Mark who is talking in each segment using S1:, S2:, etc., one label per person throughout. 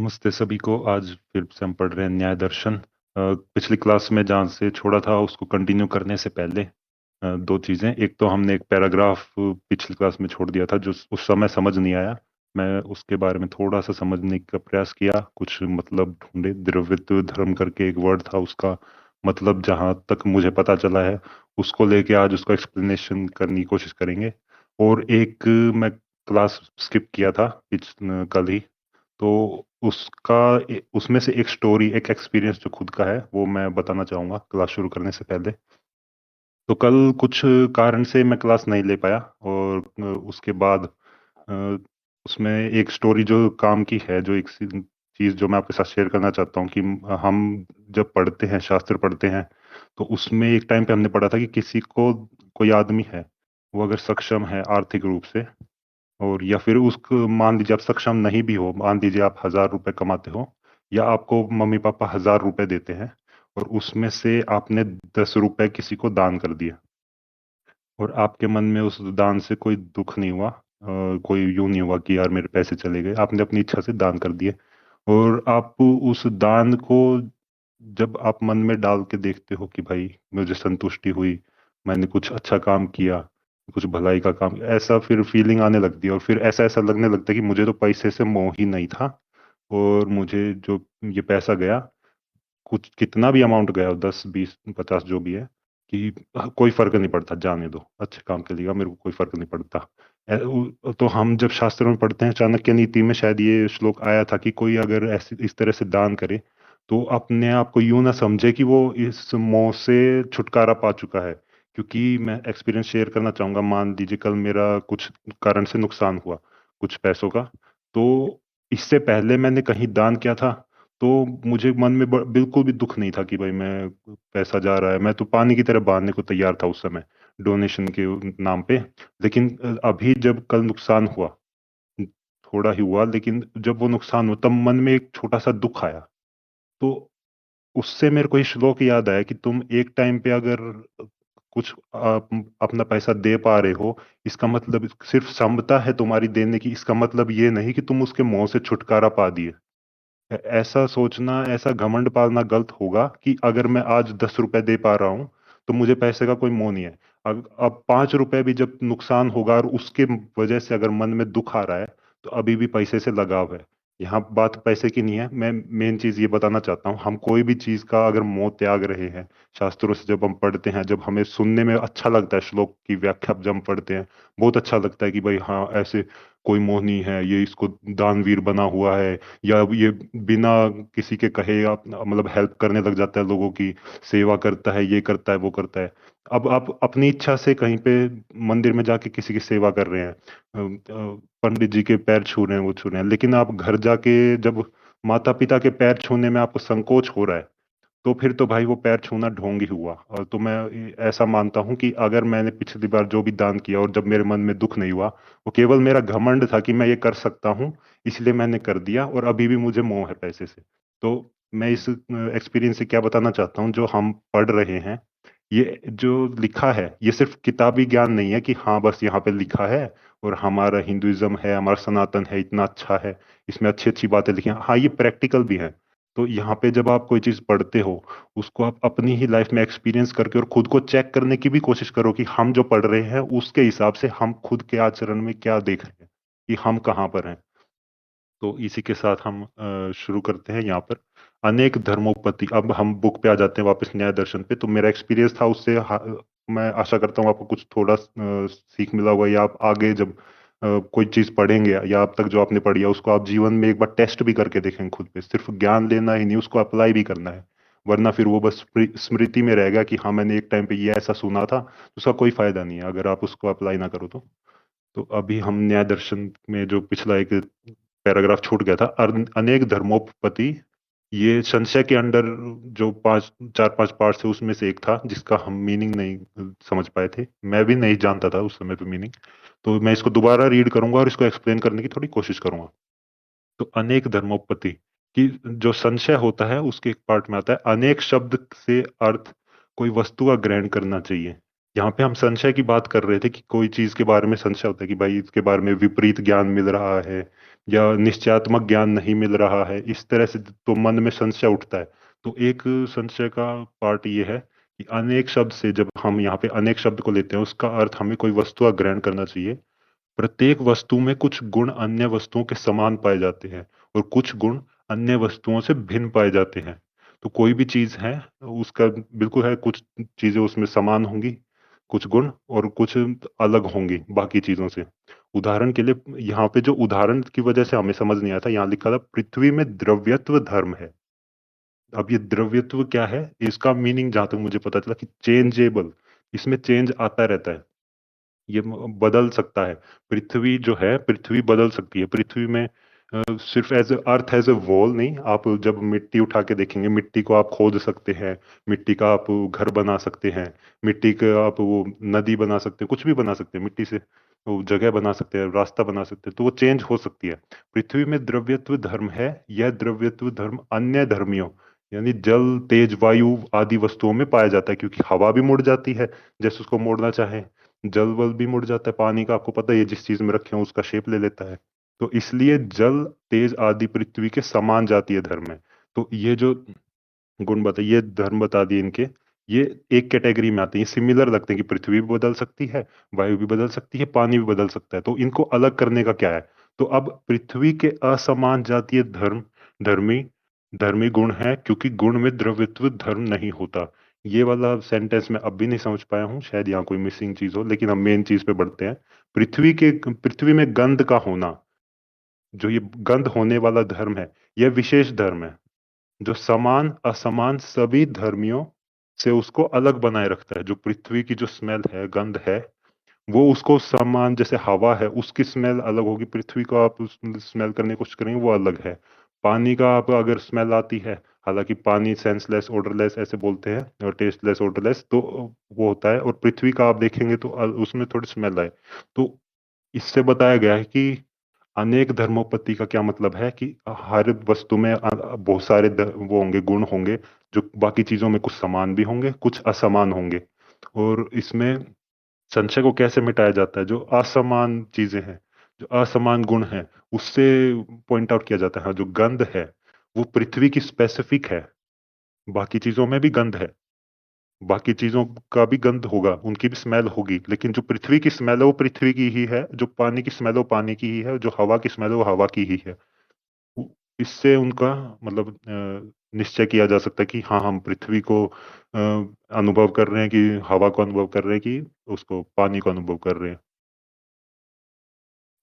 S1: नमस्ते सभी को। आज फिर से हम पढ़ रहे हैं न्याय दर्शन। पिछली क्लास में जहाँ से छोड़ा था उसको कंटिन्यू करने से पहले दो चीज़ें। एक तो हमने एक पैराग्राफ पिछली क्लास में छोड़ दिया था जो उस समय समझ नहीं आया। मैं उसके बारे में थोड़ा सा समझने का प्रयास किया, कुछ मतलब ढूंढे। द्रवित धर्म करके एक वर्ड था, उसका मतलब जहाँ तक मुझे पता चला है उसको लेके आज उसका एक्सप्लेनेशन करने की कोशिश करेंगे। और एक मैं क्लास स्किप किया था कल ही, तो उसमें से एक स्टोरी, एक एक्सपीरियंस जो खुद का है वो मैं बताना चाहूंगा क्लास शुरू करने से पहले। तो कल कुछ कारण से मैं क्लास नहीं ले पाया, और उसके बाद अ, उसमें एक स्टोरी जो काम की है, जो एक चीज जो मैं आपके साथ शेयर करना चाहता हूँ कि हम जब पढ़ते हैं, शास्त्र पढ़ते हैं, तो उसमें एक टाइम पे हमने पढ़ा था कि किसी को, कोई आदमी है, वो अगर सक्षम है आर्थिक रूप से, और या फिर उसको मान लीजिए आप सक्षम नहीं भी हो, मान लीजिए आप 1,000 रुपए कमाते हो, या आपको मम्मी पापा 1,000 रुपए देते हैं, और उसमें से आपने 10 रुपए किसी को दान कर दिया, और आपके मन में उस दान से कोई दुख नहीं हुआ, कोई यूं नहीं हुआ कि यार मेरे पैसे चले गए, आपने अपनी इच्छा से दान कर दिए। और आप उस दान को जब आप मन में डाल के देखते हो कि भाई मुझे संतुष्टि हुई, मैंने कुछ अच्छा काम किया, कुछ भलाई का काम, ऐसा फिर फीलिंग आने लगती है, और फिर ऐसा ऐसा लगने लगता है कि मुझे तो पैसे से मोह ही नहीं था, और मुझे जो ये पैसा गया, कुछ कितना भी अमाउंट गया हो, 10 20 50 जो भी है, कि कोई फर्क नहीं पड़ता, जाने दो, अच्छे काम के लिए, मेरे को कोई फर्क नहीं पड़ता। तो हम जब शास्त्रों में पढ़ते हैं, चाणक्य नीति में शायद ये श्लोक आया था कि कोई अगर ऐसे इस तरह से दान करे, तो अपने आप को यूं ना समझे कि वो इस मोह से छुटकारा पा चुका है। क्योंकि मैं एक्सपीरियंस शेयर करना चाहूंगा। मान लीजिए कल मेरा कुछ कारण से नुकसान हुआ, कुछ पैसों का, तो इससे पहले मैंने कहीं दान किया था, तो मुझे मन में बिल्कुल भी दुख नहीं था कि भाई मैं, पैसा जा रहा है, मैं तो पानी की तरह बहाने को तैयार था उस समय, डोनेशन के नाम पे। लेकिन अभी जब कल नुकसान हुआ, थोड़ा ही हुआ, लेकिन जब वो नुकसान हुआ तब मन में एक छोटा सा दुख आया। तो उससे मेरे को ये श्लोक याद आया कि तुम एक टाइम पे अगर कुछ अपना पैसा दे पा रहे हो, इसका मतलब सिर्फ क्षमता है तुम्हारी देने की, इसका मतलब ये नहीं कि तुम उसके मोह से छुटकारा पा दिए। ऐसा सोचना, ऐसा घमंड पालना गलत होगा कि अगर मैं आज 10 रुपए दे पा रहा हूं तो मुझे पैसे का कोई मोह नहीं है। अब 5 रुपए भी जब नुकसान होगा और उसके वजह से अगर मन में दुख आ रहा है, तो अभी भी पैसे से लगाव है। यहाँ बात पैसे की नहीं है। मैं मेन चीज ये बताना चाहता हूँ, हम कोई भी चीज का अगर मोह त्याग रहे हैं, शास्त्रों से जब हम पढ़ते हैं, जब हमें सुनने में अच्छा लगता है, श्लोक की व्याख्या जब हम पढ़ते हैं, बहुत अच्छा लगता है कि भाई हाँ, ऐसे कोई मोह नहीं है, ये इसको दानवीर बना हुआ है, या ये बिना किसी के कहे मतलब हेल्प करने लग जाता है, लोगों की सेवा करता है, ये करता है, वो करता है। अब आप अपनी इच्छा से कहीं पे मंदिर में जाके किसी की सेवा कर रहे हैं, पंडित जी के पैर छू रहे हैं, वो छू रहे हैं, लेकिन आप घर जाके जब माता पिता के पैर छूने में आपको संकोच हो रहा है, तो फिर तो भाई वो पैर छूना ढोंग ही हुआ। और तो मैं ऐसा मानता हूँ कि अगर मैंने पिछली बार जो भी दान किया और जब मेरे मन में दुख नहीं हुआ, वो केवल मेरा घमंड था कि मैं ये कर सकता हूँ, इसलिए मैंने कर दिया, और अभी भी मुझे मोह है पैसे से। तो मैं इस एक्सपीरियंस से क्या बताना चाहता हूँ, जो हम पढ़ रहे हैं, ये जो लिखा है, ये सिर्फ किताबी ज्ञान नहीं है कि हाँ बस यहाँ पे लिखा है और हमारा हिंदुइज्म है, हमारा सनातन है, इतना अच्छा है, इसमें अच्छी अच्छी बातें लिखी हैं। हाँ, ये प्रैक्टिकल भी है। तो यहाँ पे जब आप कोई चीज पढ़ते हो, उसको आप अपनी ही लाइफ में एक्सपीरियंस करके और खुद को चेक करने की भी कोशिश करो कि हम जो पढ़ रहे हैं उसके हिसाब से हम खुद के आचरण में क्या देख रहे हैं, कि हम कहाँ पर हैं। तो इसी के साथ हम शुरू करते हैं यहाँ पर। अनेक धर्मोपति, अब हम बुक पे आ जाते हैं वापस, न्याय दर्शन पे। तो मेरा एक्सपीरियंस था उससे, मैं आशा करता हूँ आपको कुछ थोड़ा सीख मिला होगा, या आप आगे जब कोई चीज पढ़ेंगे, या अब तक जो आपने पढ़ी है उसको आप जीवन में एक बार टेस्ट भी करके देखेंगे खुद पे। सिर्फ ज्ञान लेना ही नहीं, उसको अप्लाई भी करना है, वरना फिर वो बस स्मृति में रहेगा कि हाँ मैंने एक टाइम पे ये ऐसा सुना था, तो उसका कोई फायदा नहीं है अगर आप उसको अप्लाई ना करो तो। तो अभी हम न्याय दर्शन में जो पिछला एक पैराग्राफ छूट गया था, अनेक धर्मोपति, ये संशय के अंडर जो 4 5 पार्ट है उसमें से एक था, जिसका हम मीनिंग नहीं समझ पाए थे। मैं भी नहीं जानता था उस समय पे मीनिंग। तो मैं इसको दोबारा रीड करूंगा और इसको एक्सप्लेन करने की थोड़ी कोशिश करूंगा। तो अनेक धर्मोपति की जो संशय होता है उसके एक पार्ट में आता है, अनेक शब्द से अर्थ कोई वस्तु का ग्रहण करना चाहिए। यहाँ पे हम संशय की बात कर रहे थे कि कोई चीज के बारे में संशय होता है कि भाई इसके बारे में विपरीत ज्ञान मिल रहा है, या निश्चयात्मक ज्ञान नहीं मिल रहा है, इस तरह से तो मन में संशय उठता है। तो एक संशय का पार्ट ये है कि अनेक शब्द से जब हम यहाँ पे अनेक शब्द को लेते हैं, उसका अर्थ हमें कोई वस्तु का ग्रहण करना चाहिए। प्रत्येक वस्तु में कुछ गुण अन्य वस्तुओं के समान पाए जाते हैं और कुछ गुण अन्य वस्तुओं से भिन्न पाए जाते हैं। तो कोई भी चीज है, उसका बिल्कुल है, कुछ चीजें उसमें समान होंगी, कुछ गुण, और कुछ अलग होंगी बाकी चीजों से। उदाहरण के लिए यहाँ पे जो उदाहरण की वजह से हमें समझ नहीं आया था, यहाँ लिखा था पृथ्वी में द्रव्यत्व धर्म है। अब ये द्रव्यत्व क्या है, इसका मीनिंग जहां तक मुझे पता चला कि चेंजेबल, इसमें चेंज आता रहता है, ये बदल सकता है। पृथ्वी जो है, पृथ्वी बदल सकती है। पृथ्वी में सिर्फ as earth as a wall नहीं, आप जब मिट्टी उठा के देखेंगे, मिट्टी को आप खोद सकते हैं, मिट्टी का आप घर बना सकते हैं, मिट्टी का आप वो नदी बना सकते हैं, कुछ भी बना सकते हैं मिट्टी से, वो जगह बना सकते हैं, रास्ता बना सकते हैं, तो वो चेंज हो सकती है। पृथ्वी में द्रव्यत्व धर्म है। यह द्रव्यत्व धर्म अन्य धर्मियों, यानी जल, तेज, वायु आदि वस्तुओं में पाया जाता है, क्योंकि हवा भी मुड़ जाती है जैसे उसको मोड़ना चाहे, जल वल भी मुड़ जाता है, पानी का आपको पता है, ये जिस चीज में रखे हो उसका शेप ले लेता है। तो इसलिए जल, तेज आदि पृथ्वी के समान जातीय धर्म है। तो ये जो गुण बताइए, ये धर्म बता दिए इनके, ये एक कैटेगरी में आते हैं, ये सिमिलर लगते हैं कि पृथ्वी भी बदल सकती है, वायु भी बदल सकती है, पानी भी बदल सकता है। तो इनको अलग करने का क्या है? तो अब पृथ्वी के असमान जातीय धर्म धर्मी धर्मी गुण है, क्योंकि गुण में द्रव्यत्व धर्म नहीं होता। ये वाला सेंटेंस मैं अब भी नहीं समझ पाया हूँ, शायद यहाँ कोई मिसिंग चीज हो, लेकिन हम मेन चीज पे बढ़ते हैं। पृथ्वी में गंध का होना, जो ये गंध होने वाला धर्म है, यह विशेष धर्म है, जो समान असमान सभी धर्मियों से उसको अलग बनाए रखता है। जो पृथ्वी की जो स्मेल है, गंध है, वो उसको समान, जैसे हवा है उसकी स्मेल अलग होगी, पृथ्वी को आप स्मेल करने की कोशिश करेंगे वो अलग है। पानी का आप अगर स्मेल आती है, हालांकि पानी सेंसलेस ऑर्डरलेस ऐसे बोलते हैं, और टेस्टलेस ऑर्डरलेस, तो वो होता है। और पृथ्वी का आप देखेंगे तो उसमें थोड़ी स्मेल आए। तो इससे बताया गया है कि अनेक धर्मोपत्ति का क्या मतलब है कि हर वस्तु में बहुत सारे वो होंगे, गुण होंगे, जो बाकी चीजों में कुछ समान भी होंगे, कुछ असमान होंगे। और इसमें संशय को कैसे मिटाया जाता है? जो असमान चीजें हैं, जो असमान गुण हैं, उससे पॉइंट आउट किया जाता है। जो गंध है, वो पृथ्वी की स्पेसिफिक है, बाकी चीजों में भी गंध है, बाकी चीजों का भी गंध होगा, उनकी भी स्मेल होगी, लेकिन जो पृथ्वी की स्मेल है वो पृथ्वी की ही है, जो पानी की स्मेल है वो पानी की ही है, जो हवा की स्मेल है वो हवा की ही है। इससे उनका मतलब निश्चय किया जा सकता है कि हाँ, हम पृथ्वी को अनुभव कर रहे हैं, कि हवा को अनुभव कर रहे हैं, कि उसको पानी को अनुभव कर रहे हैं।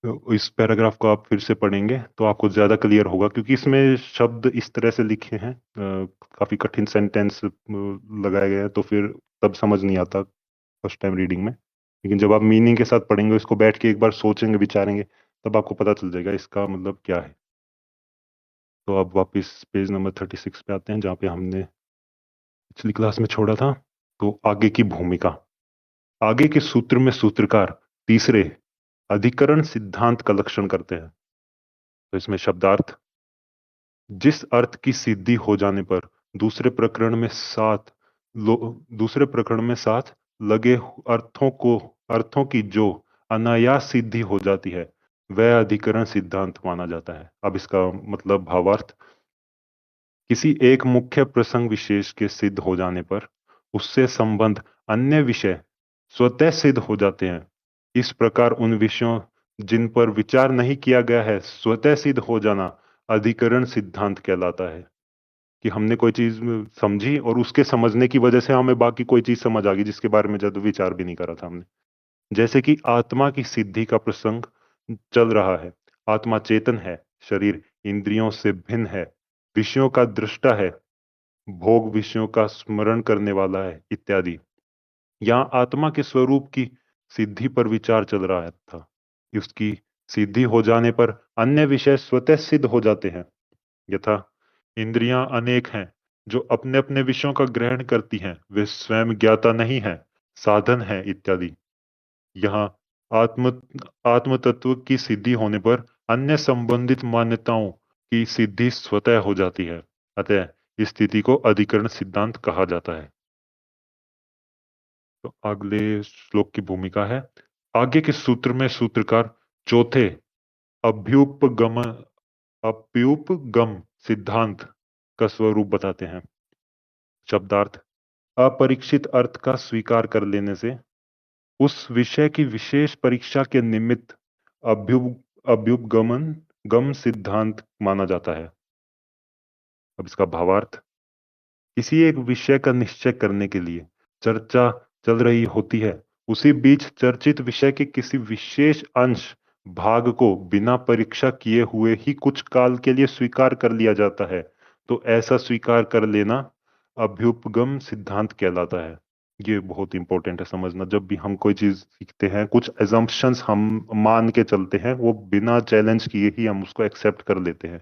S1: तो इस पैराग्राफ को आप फिर से पढ़ेंगे तो आपको ज्यादा क्लियर होगा, क्योंकि इसमें शब्द इस तरह से लिखे हैं, काफी कठिन सेंटेंस लगाए गए हैं, तो फिर तब समझ नहीं आता फर्स्ट टाइम रीडिंग में। लेकिन जब आप मीनिंग के साथ पढ़ेंगे, इसको बैठ के एक बार सोचेंगे, विचारेंगे, तब आपको पता चल जाएगा इसका मतलब क्या है। तो अब वापस पेज नंबर 36 पे आते हैं, जहाँ पे हमने पिछली क्लास में छोड़ा था। तो आगे की भूमिका, आगे के सूत्र में सूत्रकार तीसरे अधिकरण सिद्धांत का लक्षण करते हैं। तो इसमें शब्दार्थ, जिस अर्थ की सिद्धि हो जाने पर दूसरे प्रकरण में साथ दूसरे प्रकरण में साथ लगे अर्थों की जो अनायास सिद्धि हो जाती है, वह अधिकरण सिद्धांत माना जाता है। अब इसका मतलब भावार्थ, किसी एक मुख्य प्रसंग विशेष के सिद्ध हो जाने पर उससे संबंध अन्य विषय स्वतः सिद्ध हो जाते हैं। इस प्रकार उन विषयों जिन पर विचार नहीं किया गया है स्वतः सिद्ध हो जाना अधिकरण सिद्धांत कहलाता है। कि हमने कोई चीज समझी और उसके समझने की वजह से हमें बाकी कोई चीज समझ आ गई, जिसके बारे में ज्यादा विचार भी नहीं करा था हमने। जैसे कि आत्मा की सिद्धि का प्रसंग चल रहा है। आत्मा चेतन है, शरीर इंद्रियों से भिन्न है, विषयों का दृष्टा है, भोग विषयों का स्मरण करने वाला है, इत्यादि। यहाँ आत्मा के स्वरूप की सिद्धि पर विचार चल रहा था। उसकी सिद्धि हो जाने पर अन्य विषय स्वतः सिद्ध हो जाते हैं। यथा इंद्रियां अनेक हैं, जो अपने अपने विषयों का ग्रहण करती हैं, वे स्वयं ज्ञाता नहीं है, साधन है, इत्यादि। यहाँ आत्म आत्म तत्व की सिद्धि होने पर अन्य संबंधित मान्यताओं की सिद्धि स्वतः हो जाती है। अतः इस स्थिति को अधिकरण सिद्धांत कहा जाता है। तो अगले श्लोक की भूमिका है, आगे के सूत्र में सूत्रकार चौथे अभ्युपगम अप्युपगम सिद्धांत का स्वरूप बताते हैं। शब्दार्थ: अपरीक्षित अर्थ का स्वीकार कर लेने से उस विषय की विशेष परीक्षा के निमित्त अभ्यु अभ्युपगमन गम सिद्धांत माना जाता है। अब इसका भावार्थ: किसी एक विषय का निश्चय करने के लिए चर्चा चल रही होती है, उसी बीच चर्चित विषय के किसी विशेष अंश भाग को बिना परीक्षा किए हुए ही कुछ काल के लिए स्वीकार कर लिया जाता है, तो ऐसा स्वीकार कर लेना अभ्युपगम सिद्धांत कहलाता है। ये बहुत इंपॉर्टेंट है समझना। जब भी हम कोई चीज सीखते हैं, कुछ एजम्पशंस हम मान के चलते हैं, वो बिना चैलेंज किए ही हम उसको एक्सेप्ट कर लेते हैं।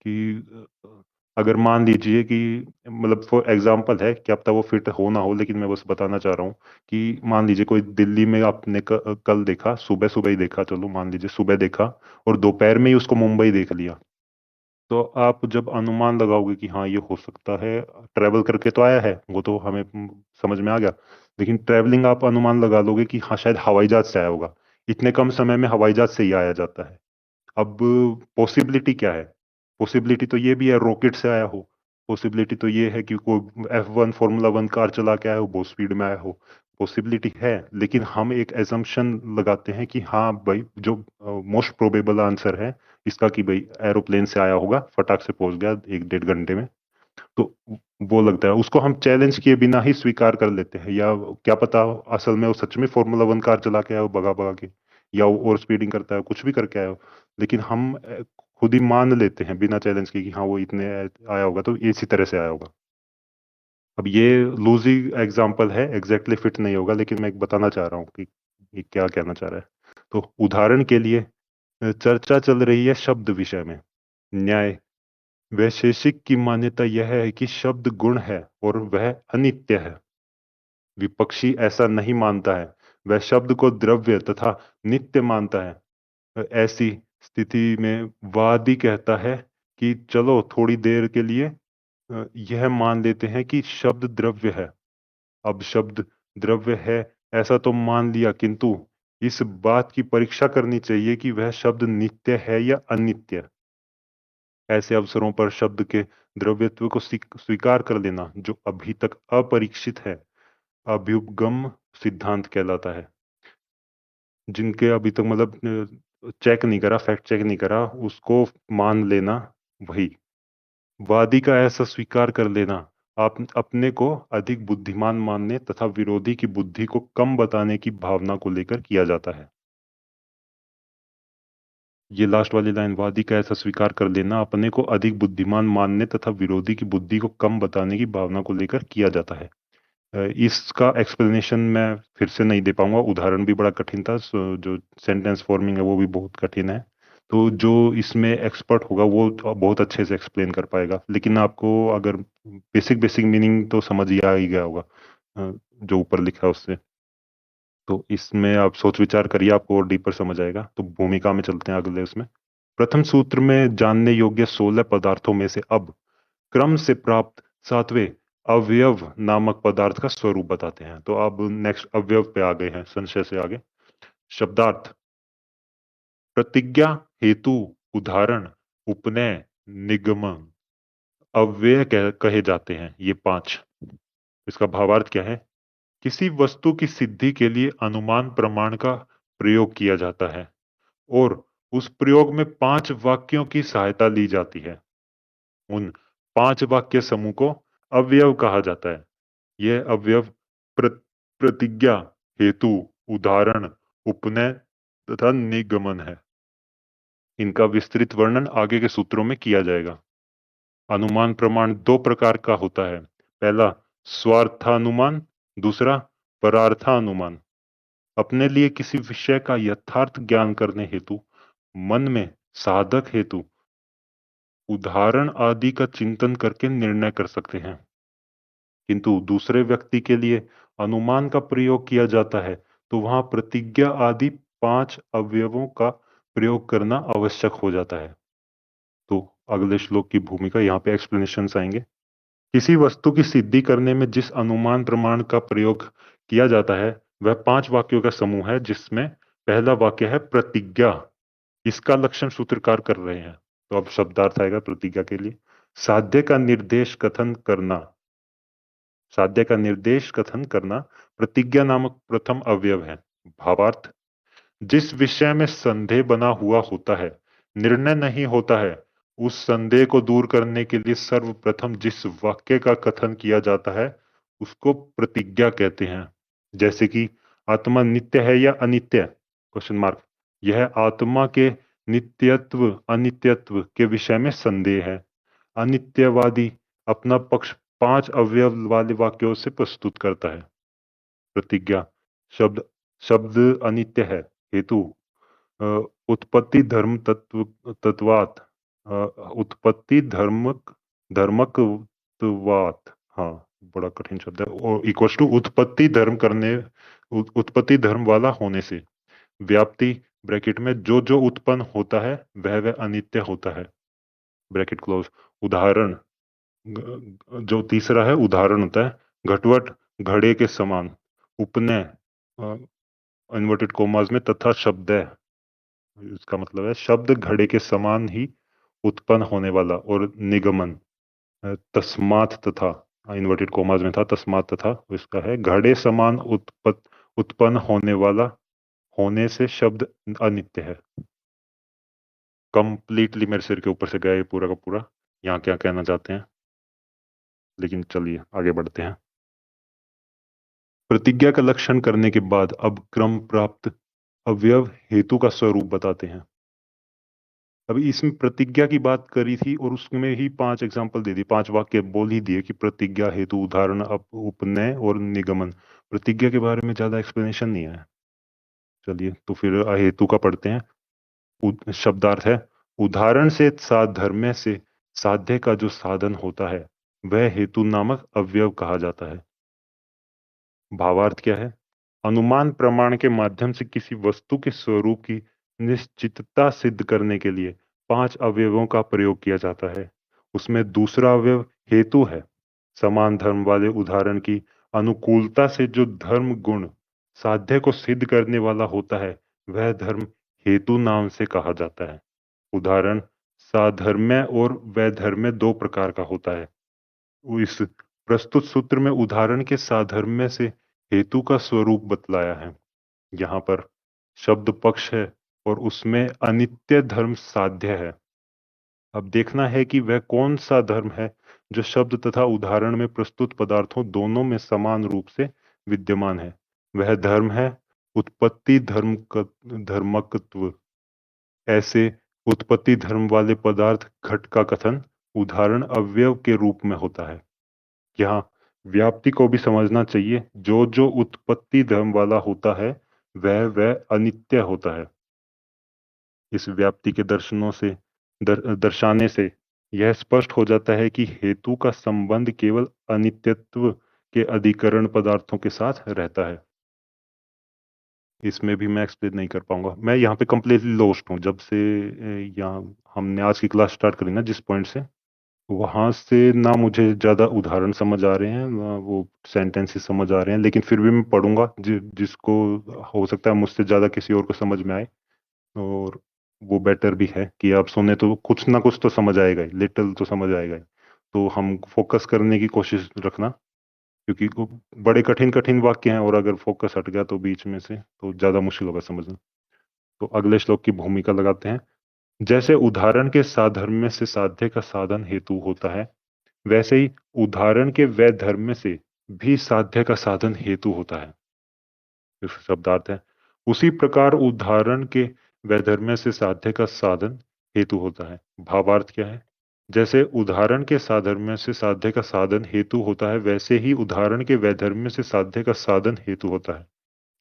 S1: कि अगर मान लीजिए कि मतलब फॉर एग्जांपल है, क्या पता वो फिट हो ना हो, लेकिन मैं बस बताना चाह रहा हूँ कि मान लीजिए कोई दिल्ली में आपने कल देखा, सुबह सुबह ही देखा, चलो मान लीजिए सुबह देखा, और दोपहर में ही उसको मुंबई देख लिया, तो आप जब अनुमान लगाओगे कि हाँ ये हो सकता है, ट्रेवल करके तो आया है, वो तो हमें समझ में आ गया, लेकिन ट्रेवलिंग आप अनुमान लगा लोगे कि हाँ शायद हवाई जहाज से आया होगा। इतने कम समय में हवाई जहाज से ही आया जाता है। अब पॉसिबिलिटी क्या है? पॉसिबिलिटी तो ये भी है रॉकेट से आया हो, पॉसिबिलिटी तो ये है कि कोई F1 Formula 1 कार चला के आया हो, बहुत स्पीड में आया हो, पॉसिबिलिटी है। लेकिन हम एक एजम्पशन लगाते हैं कि हाँ भाई, जो मोस्ट प्रोबेबल आंसर है इसका कि भाई एरोप्लेन से आया होगा, फटाक से पहुंच गया 1-1.5 घंटे में, तो वो लगता है उसको हम चैलेंज किए बिना ही स्वीकार कर लेते हैं। या क्या पता असल में वो सच में Formula 1 कार चला के आया हो, भगा भगा के, या वो और स्पीडिंग करता है, कुछ भी करके आया हो, लेकिन हम खुद ही मान लेते हैं बिना चैलेंज के कि हाँ वो इतने आया होगा, तो इसी तरह से आया होगा। अब ये लूजी एग्जाम्पल है, एग्जैक्टली फिट नहीं होगा, लेकिन मैं एक बताना चाह रहा हूँ कि ये क्या कहना चाह रहा है। तो उदाहरण के लिए, चर्चा चल रही है शब्द विषय में। न्याय: वैशेषिक की मान्यता यह है कि शब्द गुण है और वह अनित्य है। विपक्षी ऐसा नहीं मानता है, वह शब्द को द्रव्य तथा नित्य मानता है। ऐसी स्थिति में वादी कहता है कि चलो थोड़ी देर के लिए यह मान लेते हैं कि शब्द द्रव्य है। अब शब्द द्रव्य है ऐसा तो मान लिया, किंतु इस बात की परीक्षा करनी चाहिए कि वह शब्द नित्य है या अनित्य। ऐसे अवसरों पर शब्द के द्रव्यत्व को स्वीकार कर लेना, जो अभी तक अपरीक्षित है, अभ्युपगम सिद्धांत कहलाता है। जिनके अभी तक मतलब चेक नहीं करा, फैक्ट चेक नहीं करा, उसको मान लेना, वही वादी का ऐसा स्वीकार कर लेना आप अपने को अधिक बुद्धिमान मानने तथा विरोधी की बुद्धि को कम बताने की भावना को लेकर किया जाता है। ये लास्ट वाली लाइन, वादी का ऐसा स्वीकार कर लेना अपने को अधिक बुद्धिमान मानने तथा विरोधी की बुद्धि को कम बताने की भावना को लेकर किया जाता है। इसका एक्सप्लेनेशन मैं फिर से नहीं दे पाऊंगा, उदाहरण भी बड़ा कठिन था, जो सेंटेंस फॉर्मिंग है वो भी बहुत कठिन है। तो जो इसमें एक्सपर्ट होगा वो बहुत अच्छे से एक्सप्लेन कर पाएगा, लेकिन आपको अगर बेसिक बेसिक मीनिंग तो समझ ही आ ही गया होगा जो ऊपर लिखा है उससे। तो इसमें आप सोच विचार करिए, आपको और डीपर समझ आएगा। तो भूमिका में चलते हैं अगले उसमें। प्रथम सूत्र में जानने योग्य 16 पदार्थों में से अब क्रम से प्राप्त सातवें अवयव नामक पदार्थ का स्वरूप बताते हैं। तो अब नेक्स्ट अवयव पे आ गए हैं, संशय से आगे। शब्दार्थ: प्रतिज्ञा, हेतु, उदाहरण, उपनय, निगमन, अव्यय कहे जाते हैं ये पांच। इसका भावार्थ क्या है? किसी वस्तु की सिद्धि के लिए अनुमान प्रमाण का प्रयोग किया जाता है और उस प्रयोग में 5 वाक्यों की सहायता ली जाती है। उन 5 वाक्य समूह को अवयव कहा जाता है। यह अवयव प्रतिज्ञा, हेतु, उदाहरण, उपनय तथा निगमन है। इनका विस्तृत वर्णन आगे के सूत्रों में किया जाएगा। अनुमान प्रमाण दो प्रकार का होता है। पहला स्वार्थानुमान, दूसरा परार्थानुमान। अपने लिए किसी विषय का यथार्थ ज्ञान करने हेतु मन में साधक हेतु उदाहरण आदि का चिंतन करके निर्णय कर सकते हैं, किंतु दूसरे व्यक्ति के लिए अनुमान का प्रयोग किया जाता है तो वहां प्रतिज्ञा आदि 5 अवयवों का प्रयोग करना आवश्यक हो जाता है। तो अगले श्लोक की भूमिका, यहाँ पे एक्सप्लेनेशन आएंगे। किसी वस्तु की सिद्धि करने में जिस अनुमान प्रमाण का प्रयोग किया जाता है वह 5 वाक्यों का समूह है, जिसमें पहला वाक्य है प्रतिज्ञा। इसका लक्षण सूत्रकार कर रहे हैं। तो अब शब्दार्थ आएगा प्रतिज्ञा के लिए। साध्य का निर्देश कथन करना, साध्य का निर्देश कथन करना प्रतिज्ञा नामक प्रथम अवयव है। भावार्थ, जिस विषय में संदेह बना हुआ होता है, निर्णय नहीं होता है, उस संदेह को दूर करने के लिए सर्वप्रथम जिस वाक्य का कथन किया जाता है उसको प्रतिज्ञा कहते हैं। जैसे कि आत्मा नित्य है या अनित्य, क्वेश्चन मार्क। यह आत्मा के नित्यत्व अनित्यत्व के विषय में संदेह है। अनित्यवादी अपना पक्ष 5 अवयव वाले वाक्यों से प्रस्तुत करता है। प्रतिज्ञा, शब्द शब्द अनित्य है। हेतु, अ, उत्पत्ति धर्म तत्वात, उत्पत्ति धर्मकत्वात, हाँ बड़ा कठिन शब्द है, और इक्वल टू उत्पत्ति धर्म करने, उत्पत्ति धर्म वाला होने से। व्याप्ति, ब्रैकेट में जो जो उत्पन्न होता है वह वह अनित्य होता है, ब्रैकेट क्लोज। उदाहरण, जो तीसरा है उदाहरण होता है। घटवट, घड़े के समान। उपनय, इन्वर्टेड कोमास में, तथा शब्द है, इसका मतलब है शब्द घड़े के समान ही उत्पन्न होने वाला। और निगमन, तस्मात तथा, इन्वर्टेड कोमास में था तस्मात तथा, इसका है घड़े समान उत्पन्न होने वाला होने से शब्द अनित्य है। कंप्लीटली मेरे सिर के ऊपर से गया ये पूरा का पूरा, यहाँ क्या कहना चाहते हैं, लेकिन चलिए आगे बढ़ते हैं। प्रतिज्ञा का लक्षण करने के बाद अब क्रम प्राप्त अवयव हेतु का स्वरूप बताते हैं। अभी इसमें प्रतिज्ञा की बात करी थी और उसमें ही 5 एग्जाम्पल दे दी, 5 वाक्य बोल ही दिए कि प्रतिज्ञा, हेतु, उदाहरण, उपनय और निगमन। प्रतिज्ञा के बारे में ज्यादा एक्सप्लेनेशन नहीं है। चलिए तो फिर हेतु का पढ़ते हैं। शब्दार्थ है, उदाहरण से साधर्म्य से साध्य का जो साधन होता है वह हेतु नामक अवयव कहा जाता है। भावार्थ क्या है, अनुमान प्रमाण के माध्यम से किसी वस्तु के स्वरूप की निश्चितता सिद्ध करने के लिए 5 अवयवों का प्रयोग किया जाता है। उसमें दूसरा अवयव हेतु है। समान धर्म वाले उदाहरण की अनुकूलता से जो धर्म गुण साध्य को सिद्ध करने वाला होता है वह धर्म हेतु नाम से कहा जाता है। उदाहरण, साधर्म्य और वैधर्म्य 2 प्रकार का होता है। इस प्रस्तुत सूत्र में उदाहरण के साधर्म्य से हेतु का स्वरूप बतलाया है। यहाँ पर शब्द पक्ष है और उसमें अनित्य धर्म साध्य है। अब देखना है कि वह कौन सा धर्म है जो शब्द तथा उदाहरण में प्रस्तुत पदार्थों दोनों में समान रूप से विद्यमान है। वह धर्म है उत्पत्ति धर्मकत्व। ऐसे उत्पत्ति धर्म वाले पदार्थ घट का कथन उदाहरण अवयव के रूप में होता है। यहाँ व्याप्ति को भी समझना चाहिए। जो जो उत्पत्ति धर्म वाला होता है वह वह अनित्य होता है। इस व्याप्ति के दर्शनों से दर्शाने से यह स्पष्ट हो जाता है कि हेतु का संबंध केवल अनित्यत्व के अधिकरण पदार्थों के साथ रहता है। इसमें भी मैं एक्सप्लेन नहीं कर पाऊंगा, मैं यहाँ पे कंप्लीटली लॉस्ट हूँ। जब से यहाँ हमने आज की क्लास स्टार्ट करी ना जिस पॉइंट से, वहां से ना मुझे ज्यादा उदाहरण समझ आ रहे हैं ना वो सेंटेंसेस समझ आ रहे हैं, लेकिन फिर भी मैं पढ़ूंगा जिसको हो सकता है मुझसे ज्यादा किसी और को समझ में आए। और वो बेटर भी है कि आप सुने तो कुछ ना कुछ तो समझ आएगा ही, लिटिल तो समझ आएगा ही। तो हम फोकस करने की कोशिश रखना, क्योंकि वो बड़े कठिन कठिन वाक्य हैं और अगर फोकस हट गया तो बीच में से तो ज्यादा मुश्किल होगा समझना। तो अगले श्लोक की भूमिका लगाते हैं। जैसे उदाहरण के साधर्म्य से साध्य का साधन हेतु होता है, वैसे ही उदाहरण के वैधर्म्य से भी साध्य का साधन हेतु होता है। इसका शब्दार्थ है, उसी प्रकार उदाहरण के वैधर्म्य से साध्य का साधन हेतु होता है। भावार्थ क्या है, जैसे उदाहरण के साधर्म्य से साध्य का साधन हेतु होता है वैसे ही उदाहरण के वैधर्म्य से साध्य का साधन हेतु होता है।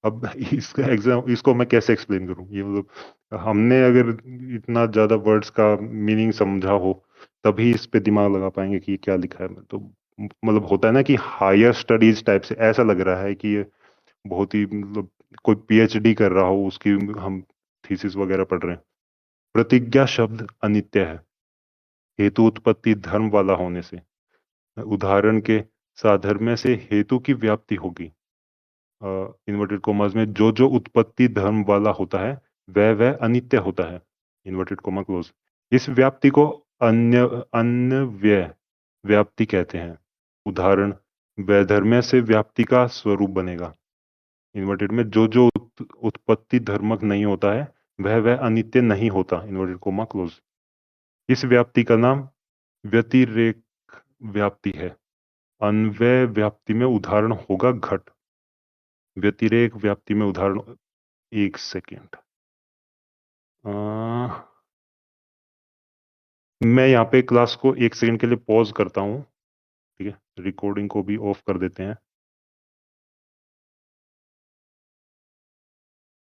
S1: अब इसका एग्जाम, इसको मैं कैसे एक्सप्लेन करूं, ये मतलब हमने अगर इतना ज्यादा वर्ड्स का मीनिंग समझा हो तभी इस पे दिमाग लगा पाएंगे कि ये क्या लिखा है। तो मतलब होता है ना कि हायर स्टडीज टाइप से ऐसा लग रहा है कि ये बहुत ही मतलब कोई पीएचडी कर रहा हो उसकी हम थीसिस वगैरह पढ़ रहे हैं। प्रतिज्ञा शब्द अनित्य है। हेतु उत्पत्ति धर्म वाला होने से उदाहरण के साधर्म्य से हेतु की व्याप्ति होगी। इन्वर्टेड कोमास में जो जो उत्पत्ति धर्म वाला होता है वह वह अनित्य होता है। Inverted coma close. इस व्याप्ति को अन्वय व्याप्ति कहते हैं। उदाहरण, वैधर्म्य से व्याप्ति का स्वरूप बनेगा। इन्वर्टेड में जो जो उत्पत्ति धर्मक नहीं होता है वह अनित्य नहीं होता। Inverted coma close. इस व्याप्ति का नाम व्यतिरेक व्याप्ति है। अन्वय व्याप्ति में उदाहरण होगा घट। व्यतिरेक व्याप्ति में उदाहरण, एक सेकेंड, मैं यहाँ पे क्लास को एक सेकंड के लिए पॉज करता हूँ। ठीक है, रिकॉर्डिंग को भी ऑफ कर देते हैं।